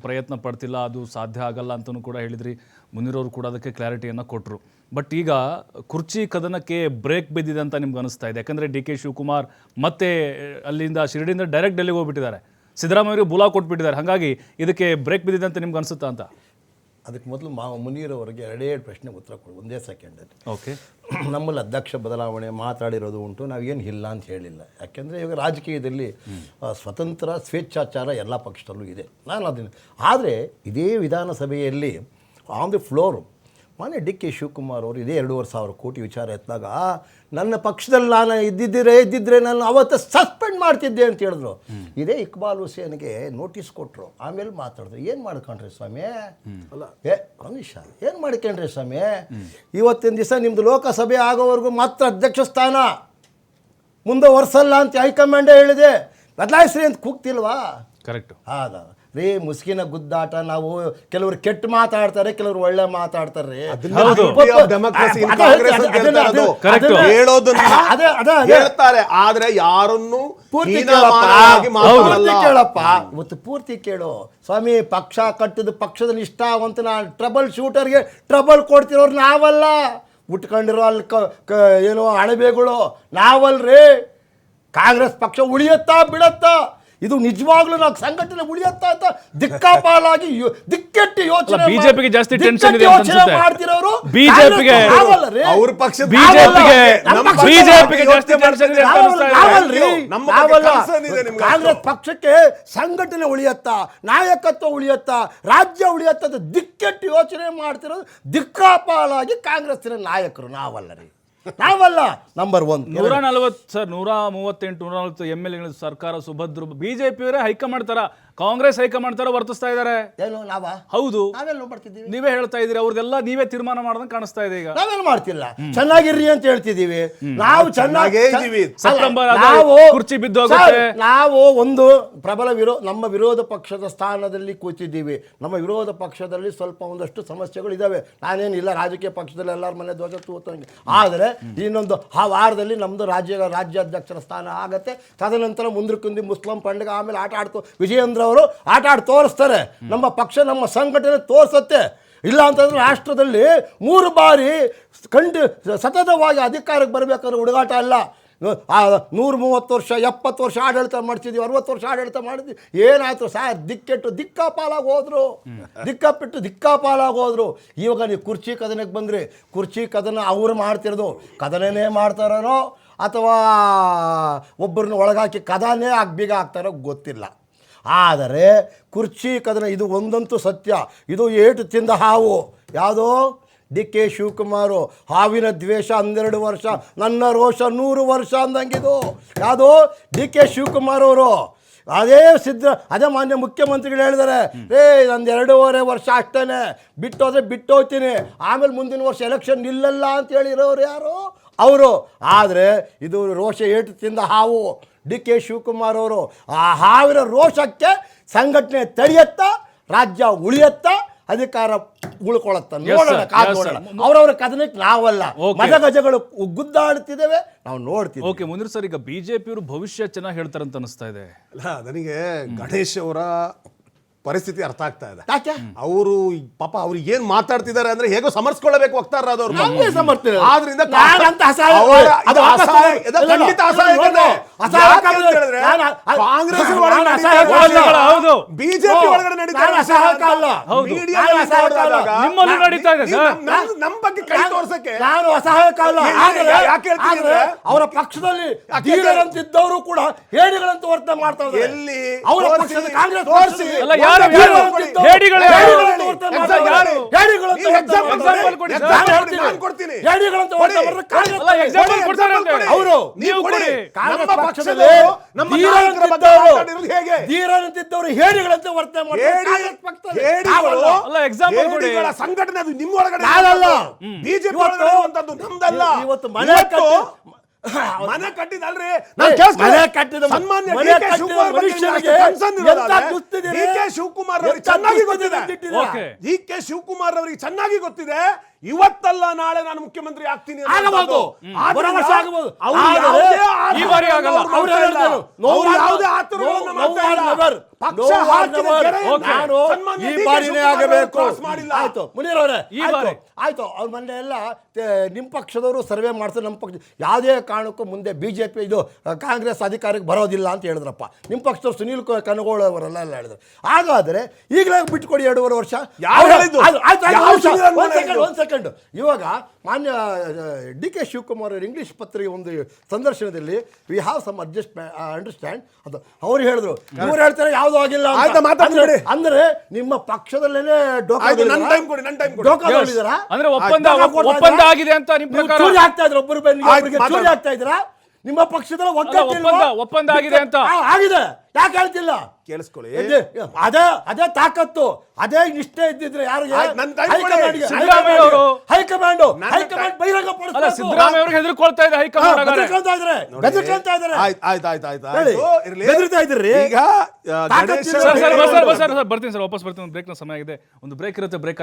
ಪ್ರಯತ್ನ ಪಡ್ತಿಲ್ಲ, ಅದು ಸಾಧ್ಯ ಆಗಲ್ಲ ಅಂತಲೂ ಕೂಡ ಹೇಳಿದ್ರಿ. ಮುನಿರವರು ಕೂಡ ಅದಕ್ಕೆ ಕ್ಲಾರಿಟಿಯನ್ನು ಕೊಟ್ಟರು. ಬಟ್ ಈಗ ಕುರ್ಚಿ ಕದನಕ್ಕೆ ಬ್ರೇಕ್ ಬಿದ್ದಿದೆ ಅಂತ ನಿಮ್ಗೆ ಅನಿಸ್ತಾ ಇದೆ? ಯಾಕಂದರೆ ಡಿ ಕೆ ಶಿವಕುಮಾರ್ ಮತ್ತೆ ಅಲ್ಲಿಂದ ಶಿರಡಿಯಿಂದ ಡೈರೆಕ್ಟ್ ಡೆಲ್ಲಿಗೆ ಹೋಗ್ಬಿಟ್ಟಿದ್ದಾರೆ, ಸಿದ್ದರಾಮಯ್ಯರಿಗೆ ಬುಲಾ ಕೊಟ್ಬಿಟ್ಟಿದ್ದಾರೆ. ಹಾಗಾಗಿ ಇದಕ್ಕೆ ಬ್ರೇಕ್ ಬಿದ್ದಿದೆ ಅಂತ ನಿಮ್ಗೆ ಅನಿಸುತ್ತಾ ಅಂತ? ಅದಕ್ಕೆ ಮೊದಲು ಮುನೀರವರಿಗೆ ಎರಡೆರಡು ಪ್ರಶ್ನೆ ಉತ್ತರ ಕೊಡು, ಒಂದೇ ಸೆಕೆಂಡಲ್ಲಿ. ಓಕೆ, ನಮ್ಮಲ್ಲಿ ಅಧ್ಯಕ್ಷ ಬದಲಾವಣೆ ಮಾತಾಡಿರೋದು ಉಂಟು, ನಾವೇನು ಇಲ್ಲ ಅಂತ ಹೇಳಿಲ್ಲ. ಯಾಕೆಂದರೆ ಇವಾಗ ರಾಜಕೀಯದಲ್ಲಿ ಸ್ವತಂತ್ರ ಸ್ವೇಚ್ಛಾಚಾರ ಎಲ್ಲ ಪಕ್ಷದಲ್ಲೂ ಇದೆ. ನಾನು ಅದನ್ನು ಆದರೆ ಇದೇ ವಿಧಾನಸಭೆಯಲ್ಲಿ ಆನ್ ದಿ ಫ್ಲೋರು ಮಾನ್ಯ ಡಿ ಕೆ ಶಿವಕುಮಾರ್ ಅವರು ಇದೇ 2,500 ಕೋಟಿ ವಿಚಾರ ಎತ್ತಿದಾಗ ನನ್ನ ಪಕ್ಷದಲ್ಲಿ ನಾನು ಇದ್ದಿದ್ದರೆ ನಾನು ಅವತ್ತು ಸಸ್ಪೆಂಡ್ ಮಾಡ್ತಿದ್ದೆ ಅಂತ ಹೇಳಿದ್ರು. ಇದೇ ಇಕ್ಬಾಲ್ ಹುಸೇನ್ಗೆ ನೋಟಿಸ್ ಕೊಟ್ಟರು, ಆಮೇಲೆ ಮಾತಾಡಿದ್ರು. ಏನು ಮಾಡ್ಕೊಂಡ್ರಿ ಸ್ವಾಮಿ? ಅಲ್ಲ ಅಮಿತ್ ಶಾ ಏನು ಮಾಡ್ಕೊಂಡ್ರಿ ಸ್ವಾಮಿ? ಇವತ್ತಿನ ದಿವಸ ನಿಮ್ಮದು ಲೋಕಸಭೆ ಆಗೋವರೆಗೂ ಮಾತ್ರ ಅಧ್ಯಕ್ಷ ಸ್ಥಾನ ಮುಂದೆ ವರ್ಷಲ್ಲ ಅಂತ ಹೈಕಮಾಂಡೇ ಹೇಳಿದೆ. ಬದಲಾಯಿಸ್ರಿ ಅಂತ ಕೂಗ್ತಿಲ್ವಾ? ಕರೆಕ್ಟ್. ಹೌದಾ ರೀ, ಮುಸ್ಕಿನ ಗುದ್ದಾಟ. ನಾವು ಕೆಲವರು ಕೆಟ್ಟ ಮಾತಾಡ್ತಾರೆ, ಕೆಲವರು ಒಳ್ಳೆ ಮಾತಾಡ್ತಾರೆ. ಹೇಳ್ತಾರೆ ಆದ್ರೆ ಯಾರನ್ನು ಪೂರ್ತಿ ಕೇಳಪ್ಪ. ಇವತ್ತು ಪೂರ್ತಿ ಕೇಳು ಸ್ವಾಮಿ. ಪಕ್ಷ ಕಟ್ಟಿದ ಪಕ್ಷದ ನಿಷ್ಠಾವಂತನ ಟ್ರಬಲ್ ಶೂಟರ್ಗೆ ಟ್ರಬಲ್ ಕೊಡ್ತಿರೋರು ನಾವಲ್ಲ. ಉಟ್ಕೊಂಡಿರೋ ಅಲ್ಲಿ ಏನೋ ಅಣಬೆಗಳು ನಾವಲ್ರಿ. ಕಾಂಗ್ರೆಸ್ ಪಕ್ಷ ಉಳಿಯತ್ತಾ ಬಿಡತ್ತಾ? ಇದು ನಿಜವಾಗ್ಲೂ ನಾವು ಸಂಘಟನೆ ಉಳಿಯತ್ತಾ ಅಂತ ದಿಕ್ಕಾಪಾಲಾಗಿ ದಿಕ್ಕೆಟ್ಟಿ ಯೋಚನೆ ಬಿಜೆಪಿಗೆ ಜಾಸ್ತಿ ಟೆನ್ಷನ್ ಇದೆ ಮಾಡ್ತಿರೋರು. ಬಿಜೆಪಿಗೆ ಅವ್ರ ಪಕ್ಷ ಬಿಜೆಪಿಗೆ ಜಾಸ್ತಿ ಟೆನ್ಷನ್ ಇದೆ. ಕಾಂಗ್ರೆಸ್ ಪಕ್ಷಕ್ಕೆ ಸಂಘಟನೆ ಉಳಿಯತ್ತಾ, ನಾಯಕತ್ವ ಉಳಿಯತ್ತಾ, ರಾಜ್ಯ ಉಳಿಯತ್ತ ಅಂತ ದಿಕ್ಕೆಟ್ಟಿ ಯೋಚನೆ ಮಾಡ್ತಿರೋದು ದಿಕ್ಕಾಪಾಲಾಗಿ ಕಾಂಗ್ರೆಸ್ಸಿನ ನಾಯಕರು ನಾವಲ್ಲ ರೀ, ನಾವಲ್ಲ. ನಂಬರ್ 1 138 MLA ಸರ್ಕಾರ ಸುಭದ್ರ. ಬಿಜೆಪಿಯವರೇ ಹೈಕಮಾಂಡ್ ತರ, ಕಾಂಗ್ರೆಸ್ ಹೈಕಮಾಂಡ್ ತರ ವರ್ತಿಸ್ತಾ ಇದ್ದಾರೆ. ಏನು ನಾವ? ಹೌದು, ನಾವೆಲ್ಲ ಮಾಡ್ತಿದ್ದೀವಿ. ನೀವೇ ಹೇಳ್ತಾ ಇದೀರಿ, ಅವ್ರದೆಲ್ಲ ನೀವೇ ತೀರ್ಮಾನ ಮಾಡ್ದಂಗೆ ಕಾಣಿಸ್ತಾ ಇದೆ. ಈಗ ನಾವೇನು ಮಾಡ್ತಿಲ್ಲ, ಚೆನ್ನಾಗಿರ್ರಿ ಅಂತ ಹೇಳ್ತಿದ್ದೀವಿ. ನಾವು ಚೆನ್ನಾಗೇ ಇದೀವಿ. ಸೆಪ್ಟೆಂಬರ್ ಕುರ್ಚಿ ಬಿದ್ದೋಗುತ್ತೆ. ನಾವು ಒಂದು ಪ್ರಬಲ ನಮ್ಮ ವಿರೋಧ ಪಕ್ಷದ ಸ್ಥಾನದಲ್ಲಿ ಕೂತಿದ್ದೀವಿ. ನಮ್ಮ ವಿರೋಧ ಪಕ್ಷದಲ್ಲಿ ಸ್ವಲ್ಪ ಒಂದಷ್ಟು ಸಮಸ್ಯೆಗಳಿದ್ದಾವೆ. ನಾನೇನಿಲ್ಲ ರಾಜಕೀಯ ಪಕ್ಷದಲ್ಲಿ ಎಲ್ಲರ ಮನೆ ಧ್ವಜ ತೂತಂಗೆ. ಆದರೆ ಇನ್ನೊಂದು ಆ ವಾರದಲ್ಲಿ ನಮ್ಮದು ರಾಜ್ಯಾಧ್ಯಕ್ಷರ ಸ್ಥಾನ ಆಗತ್ತೆ. ತದನಂತರ ಮುಂದಕ್ಕೆ ಮುಸ್ಲಿಂ ಪಂಡಿಗೆ ಆಮೇಲೆ ಆಟ ಆಡ್ತು ವಿಜಯೇಂದ್ರ ಅವರು ಆಟ ಆಡಿ ತೋರಿಸ್ತಾರೆ. ನಮ್ಮ ಪಕ್ಷ ನಮ್ಮ ಸಂಘಟನೆ ತೋರಿಸುತ್ತೆ. ಇಲ್ಲ ಅಂತಂದ್ರೆ ರಾಷ್ಟ್ರದಲ್ಲಿ 3 ಬಾರಿ ಸತತವಾಗಿ ಅಧಿಕಾರಕ್ಕೆ ಬರಬೇಕಾದ್ರೆ ಹುಡುಗಾಟ ಅಲ್ಲ. 130 ವರ್ಷ 70 ವರ್ಷ ಆಡಳಿತ ಮಾಡ್ತಿದ್ವಿ, 60 ವರ್ಷ ಆಡಳಿತ ಮಾಡಿದ್ವಿ. ಏನಾಯ್ತು ಸಾರ್? ದಿಕ್ಕಾಪಾಲಾಗಿ ಹೋದ್ರು. ಇವಾಗ ನೀವು ಕುರ್ಚಿ ಕದನಕ್ಕೆ ಬಂದ್ರಿ. ಕುರ್ಚಿ ಕದನ ಅವ್ರು ಮಾಡ್ತಿರೋದು ಕದನನೇ ಮಾಡ್ತಾರೋ ಅಥವಾ ಒಬ್ಬರನ್ನ ಒಳಗಾಕಿ ಕದನೇ ಬೀಗ ಹಾಕ್ತಾರೋ ಗೊತ್ತಿಲ್ಲ. ಆದರೆ ಕುರ್ಚಿ ಕದನ ಇದು ಒಂದಂತೂ ಸತ್ಯ. ಇದು ಏಟು ತಿಂದ ಹಾವು. ಯಾವುದೋ ಡಿ ಕೆ ಶಿವಕುಮಾರು ಹಾವಿನ ದ್ವೇಷ 12 ವರ್ಷ, ನನ್ನ ರೋಷ 100 ವರ್ಷ ಅಂದಂಗಿದು. ಯಾವುದೋ ಡಿ ಕೆ ಶಿವಕುಮಾರ್ ಅವರು ಅದೇ ಮಾನ್ಯ ಮುಖ್ಯಮಂತ್ರಿಗಳು ಹೇಳಿದ್ದಾರೆ, ನಂದು 2.5 ವರ್ಷ ಅಷ್ಟೇ, ಬಿಟ್ಟೋದ್ರೆ ಬಿಟ್ಟೋಗ್ತೀನಿ, ಆಮೇಲೆ ಮುಂದಿನ ವರ್ಷ ಎಲೆಕ್ಷನ್ ನಿಲ್ಲಲ್ಲ ಅಂತ ಹೇಳಿರೋರು ಯಾರು? ಅವರು. ಆದರೆ ಇದು ರೋಷ ಏಟು ತಿಂದ ಹಾವು ಡಿ ಕೆ ಶಿವಕುಮಾರ್ ಅವರು. ಆ ಹಾವಿನ ರೋಷಕ್ಕೆ ಸಂಘಟನೆ ತಡೆಯತ್ತಾ, ರಾಜ್ಯ ಉಳಿಯತ್ತಾ, ಅಧಿಕಾರ ಉಳ್ಕೊಳತ್ತ ನೋಡೋಣ, ಕಾದೋಣ. ಅವರವರ ಕದನಕ್ಕೆ ನಾವಲ್ಲ, ಮದಗಜಗಳು ಗುದ್ದಾಡುತ್ತಿದ್ದೇವೆ, ನಾವು ನೋಡ್ತೀವಿ. ಓಕೆ ಮುನೀರ್ ಸರ್, ಈಗ ಬಿಜೆಪಿಯವರು ಭವಿಷ್ಯ ಚೆನ್ನಾಗಿ ಹೇಳ್ತಾರಂತ ಅನಿಸ್ತಾ ಇದೆ. ಅಲ್ಲ, ನನಗೆ ಗಣೇಶ್ ಅವರ ಪರಿಸ್ಥಿತಿ ಅರ್ಥ ಆಗ್ತಾ ಇದೆ. ಅವರು ಪಾಪ ಅವ್ರು ಏನ್ ಮಾತಾಡ್ತಿದ್ದಾರೆ ಅಂದ್ರೆ ಹೇಗೋ ಸಮರ್ಸ್ಕೊಳ್ಳಬೇಕು ವಕ್ತಾರರಾದವ್ರು. ಆದ್ರಿಂದ ಕಾಂಗ್ರೆಸ್ ಬಿಜೆಪಿ ಒಳಗಡೆ ನಮ್ಮ ಬಗ್ಗೆ ಕೈ ತೋರ್ಸಕ್ಕೆ ನಾನು ಅಸಹಾಯ ಕಾಲ. ಯಾಕೆ ಹೇಳ್ತೀನಿ? ಅವರ ಪಕ್ಷದಲ್ಲಿ ಧೀರರಂತಿದ್ದವರು ಕೂಡ ಹೇಡಿಗಳಂತ ವರ್ತನೆ ಮಾಡ್ತಾ ಇದ್ದಾರೆ. ಎಲ್ಲಿ ಅವರ ಪಕ್ಷದ ಕಾಂಗ್ರೆಸ್ ತೋರಿಸಿ ಧೀರರಂತಿದ್ದವರು ಹೇಡಿಗಳಂತೆ ವರ್ತನೆ ಮಾಡ್ತಾರೆ. ಸಂಘಟನೆ ಅದು ನಿಮ್ಮ ಒಳಗಡೆ ಬಿಜೆಪಿ ನಮ್ದಲ್ಲ. ಇವತ್ತು ಮನೆ ಕಟ್ಟಿದಲ್ರಿ, ಸನ್ಮಾನ್ಯ ಡಿ ಕೆ ಶಿವಕುಮಾರ್ ಅವರಿಗೆ ಚೆನ್ನಾಗಿ ಗೊತ್ತಿದೆ. ಡಿ ಕೆ ಶಿವಕುಮಾರ್ ಅವರಿಗೆ ಚೆನ್ನಾಗಿ ಗೊತ್ತಿದೆ ಇವತ್ತಲ್ಲ ನಾಳೆ ನಾನು ಮುಖ್ಯಮಂತ್ರಿ ಆಗ್ತೀನಿ ಆಗಬಹುದು. ಆದ್ರಿಂದ ಬರೋ ವರ್ಷ ಆಗಬಹುದು. ಅವ್ರು ಆದರೆ ಯಾವುದೇ ಈ ಬಾರಿ ಆಗಲ್ಲ. ಅವ್ರು ಹೇಳ್ತಾರೆ. ಅವ್ರು ಯಾವುದೇ ಆತುರಗಳನ್ನು ಮಾಡ್ತಾ ಇಲ್ಲ. ಪಕ್ಷ ಹಾಕಿದ ಗೆರೆಯನ್ನ ನಾನು ಸನ್ಮಾನ್ಯ ಈ ಡಿ ಕೆ ಬಾರಿನೇ ಶಿವಕುಮಾರ್ ಆಗಬೇಕು. ಕ್ರಾಸ್ ಮಾಡಿಲ್ಲ. ಆಯ್ತು ಮುನೀರವರೇ, ಈ ಬಾರಿ. ಆಯ್ತು ಅವ್ರ ಮೊನ್ನೆ ಎಲ್ಲ ನಿಮ್ಮ ಪಕ್ಷದವರು ಸರ್ವೆ ಮಾಡ್ತಾರೆ, ನಮ್ಮ ಪಕ್ಷ ಯಾವುದೇ ಕಾರಣಕ್ಕೂ ಮುಂದೆ ಬಿಜೆಪಿ ಇದು ಕಾಂಗ್ರೆಸ್ ಅಧಿಕಾರಕ್ಕೆ ಬರೋದಿಲ್ಲ ಅಂತ ಹೇಳಿದ್ರಪ್ಪ. ನಿಮ್ಮ ಪಕ್ಷದವ್ರು ಸುನೀಲ್ ಕನಗೋಳ ಅವರೆಲ್ಲ ಹೇಳಿದ್ರು. ಹಾಗಾದ್ರೆ ಈಗಲೇ ಬಿಟ್ಕೊಡಿ 2.5 ವರ್ಷ. ಯಾರು ಹೇಳಿದ್ದು? ಒಂದು ಸೆಕೆಂಡ್. ಇವಾಗ ಮಾನ್ಯ ಡಿ ಕೆ ಶಿವಕುಮಾರ್ ಅವರು ಇಂಗ್ಲಿಷ್ ಪತ್ರಿಕೆ ಒಂದು ಸಂದರ್ಶನದಲ್ಲಿ ವಿ ಹ್ಯಾವ್ ಸಮ್ ಅಂಡರ್ಸ್ಟ್ಯಾಂಡ್ ಅಂತ ಅವ್ರು ಹೇಳಿದ್ರು. ಇವ್ರು ಹೇಳ್ತಾರೆ ಯಾವುದೂ ಆಗಿಲ್ಲ ಅಂತ. ಆಯ್ತಾ, ಮಾತಾಡ್ಬೇಡಿ. ಅಂದ್ರೆ ನಿಮ್ಮ ಪಕ್ಷದಲ್ಲೇನೆ ಆಯ್ತು, ನನ್ನ time ಕೊಡಿ, ನನ್ನ time ಕೊಡಿ. ಡೋಕಾದಲ್ಲಿದ್ದೀರಾ? ಅಂದ್ರೆ ಒಪ್ಪಂದ ಆಗಿದೆ ಅಂತ ನಿಮ್ಮ ಪ್ರಕಾರ? ಚೂರಿ ಆಗ್ತಾ ಇದ್ರು, ಒಬ್ಬರು ಆಯ್ತು, ಚೂರಿ ಆಗ್ತಾ ಇದ್ದೀರಾ? ನಿಮ್ಮ ಪಕ್ಷದ ಒಪ್ಪಂದ ಆಗಿದೆ ಅಂತ. ಆಗಿದೆ, ಯಾಕೆ ಹೇಳ್ತಿಲ್ಲ? ಕೇಳಿಸ್ಕೊಳ್ಳಿ. ಅದೇ ತಾಕತ್ತು, ಅದೇ ನಿಷ್ಠೆ ಇದ್ದಿದ್ರೆ ಯಾರಿಗೆ? ಆಯ್ತು, ನನ್ನ time ಕೊಡಿ. ಸಿದ್ದರಾಮಯ್ಯ ಅವರು ಹೈಕಮಾಂಡ್ ಬಹಿರಂಗ ಅಲ್ಲ, ಸಿದ್ದರಾಮಯ್ಯ ಅವರು ಹೆದರ್ಕೊಳ್ತಾ ಇದೆ ಹೈಕಮಾಂಡ್ ಆಗಾರೆ. ಬೆದರ್ಕೊಳ್ತಾ ಇದ್ದಾರೆ. ಆಯ್ತು, ಇರ್ಲಿ. ಬೆದರ್ತಾ ಇದ್ರಿ. ಈಗ ಗಣೇಶ್ ತಾಕತ್ತಿಲ್ಲ. ಸರ್ ಬರ್ತೀನಿ ಸರ್, ವಾಪಸ್ ಬರ್ತೀನಿ. ಬ್ರೇಕ್ನ ಸಮಯ ಆಗಿದೆ. ಒಂದು ಬ್ರೇಕ್ ಇರುತ್ತೆ. ಬ್ರೇಕ್